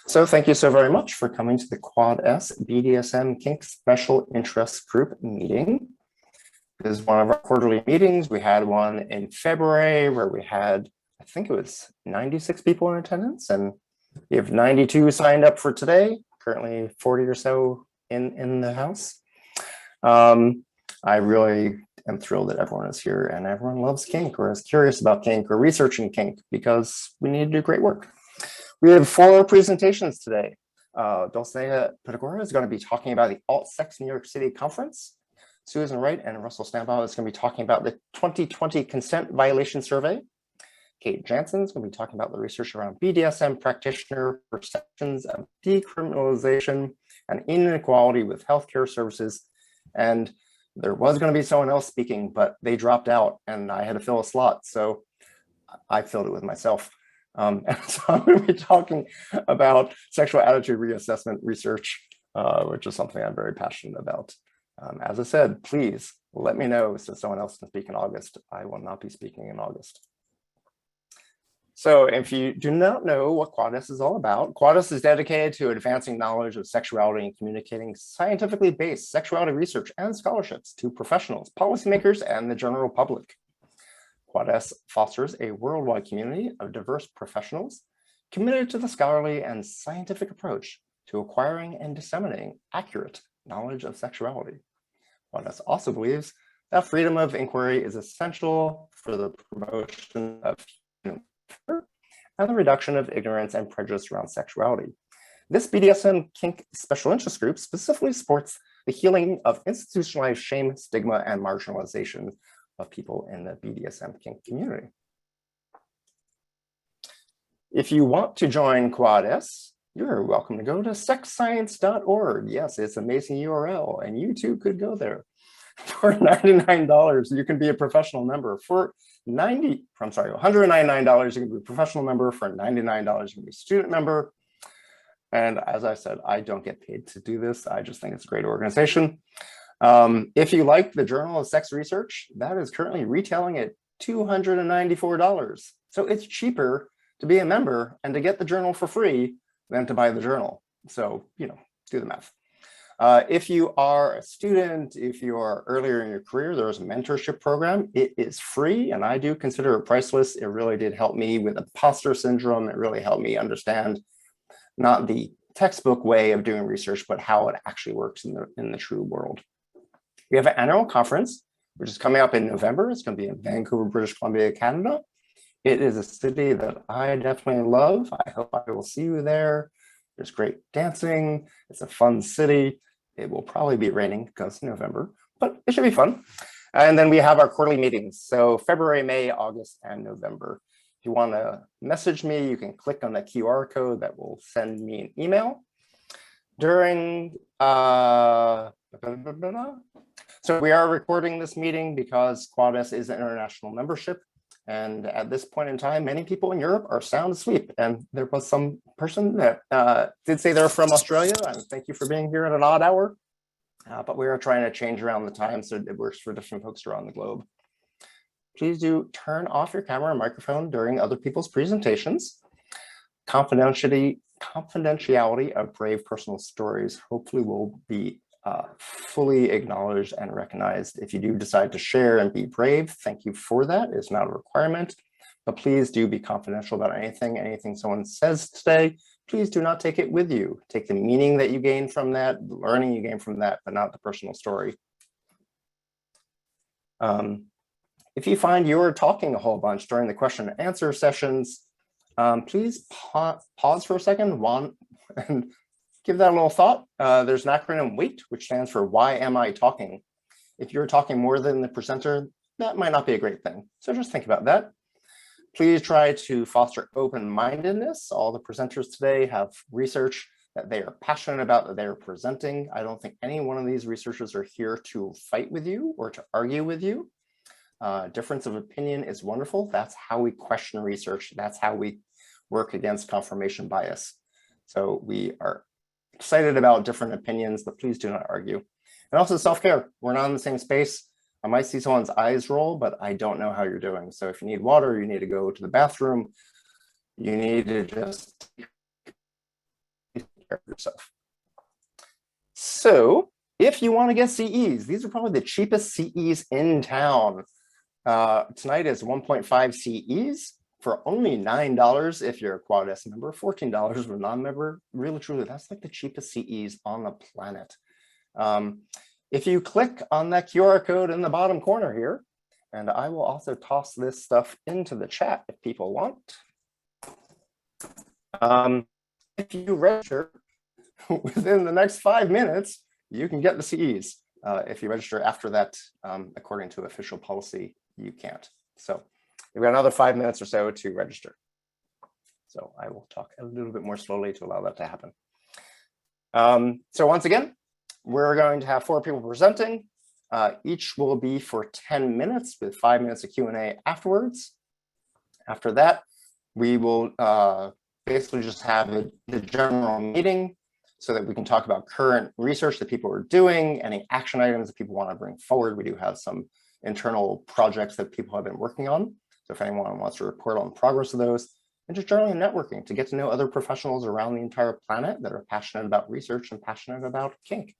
So thank you so very much for coming to the Quadras BDSM Kink Special Interest Group meeting. This is one of our quarterly meetings. We had one in February where we had, I think it was 96 people in attendance, and we have 92 signed up for today, currently 40 or so in the house. I really am thrilled that everyone is here and everyone loves kink or is curious about kink or researching kink, because we need to do great work. We have 4 presentations today. Dulcinea Pedagora is going to be talking about the Alt Sex New York City Conference. Susan Wright and Russell Stambaugh is going to be talking about the 2020 Consent Violation Survey. Kate Jansen is going to be talking about the research around BDSM practitioner perceptions of decriminalization and inequality with healthcare services. And there was going to be someone else speaking, but they dropped out and I had to fill a slot. So I filled it with myself. And so I'm going to be talking about sexual attitude reassessment research, which is something I'm very passionate about. As I said, please let me know so someone else can speak in August. I will not be speaking in August. So if you do not know what Quadras is all about, Quadras is dedicated to advancing knowledge of sexuality and communicating scientifically based sexuality research and scholarships to professionals, policymakers, and the general public. Quadras fosters a worldwide community of diverse professionals committed to the scholarly and scientific approach to acquiring and disseminating accurate knowledge of sexuality. Quadras also believes that freedom of inquiry is essential for the promotion of human and the reduction of ignorance and prejudice around sexuality. This BDSM Kink Special Interest Group specifically supports the healing of institutionalized shame, stigma, and marginalization of people in the BDSM kink community. If you want to join Quadras, you're welcome to go to sexscience.org. Yes, it's an amazing URL, and you too could go there. For $99, you can be a professional member. For $199, you can be a professional member. For $99, you can be a student member. And as I said, I don't get paid to do this. I just think it's a great organization. If you like the Journal of Sex Research, that is currently retailing at $294. So it's cheaper to be a member and to get the journal for free than to buy the journal. So, do the math. If you are a student, if you are earlier in your career, there's a mentorship program. It is free, and I do consider it priceless. It really did help me with imposter syndrome. It really helped me understand not the textbook way of doing research, but how it actually works in the true world. We have an annual conference, which is coming up in November. It's going to be in Vancouver, British Columbia, Canada. It is a city that I definitely love. I hope I will see you there. There's great dancing. It's a fun city. It will probably be raining because it's November, but it should be fun. And then we have our quarterly meetings. So February, May, August, and November. If you want to message me, you can click on the QR code that will send me an email. So we are recording this meeting because Quadras is an international membership. And at this point in time, many people in Europe are sound asleep. And there was some person that did say they're from Australia. And thank you for being here at an odd hour. But we are trying to change around the time so it works for different folks around the globe. Please do turn off your camera and microphone during other people's presentations. Confidentiality of brave personal stories hopefully will be fully acknowledged and recognized. If you do decide to share and be brave, thank you for that. It's not a requirement, but please do be confidential about anything someone says today. Please do not take it with you. Take the meaning that you gain from that, the learning you gain from that, but not the personal story. If you find you're talking a whole bunch during the question and answer sessions, please pause for a second and give that a little thought. There's an acronym WAIT, which stands for Why Am I Talking? If you're talking more than the presenter, that might not be a great thing. So just think about that. Please try to foster open-mindedness. All the presenters today have research that they are passionate about, that they are presenting. I don't think any one of these researchers are here to fight with you or to argue with you. Difference of opinion is wonderful. That's how we question research. That's how we work against confirmation bias. So we are excited about different opinions, but please do not argue. And also self-care. We're not in the same space. I might see someone's eyes roll, but I don't know how you're doing. So if you need water, you need to go to the bathroom, you need to just care of yourself. So if you want to get CEs, these are probably the cheapest CEs in town. Tonight is 1.5 CEs for only $9 if you're a Quad S member, $14 for a non-member. Really, truly, that's like the cheapest CEs on the planet. If you click on that QR code in the bottom corner here, and I will also toss this stuff into the chat if people want. If you register within the next 5 minutes, you can get the CEs. If you register after that, according to official policy, you can't. So you've got another 5 minutes or so to register. So I will talk a little bit more slowly to allow that to happen. So once again, we're going to have 4 people presenting. Each will be for 10 minutes with 5 minutes of Q&A afterwards. After that, we will basically just have the general meeting so that we can talk about current research that people are doing, any action items that people want to bring forward. We do have some internal projects that people have been working on. So if anyone wants to report on progress of those, and just generally networking to get to know other professionals around the entire planet that are passionate about research and passionate about kink.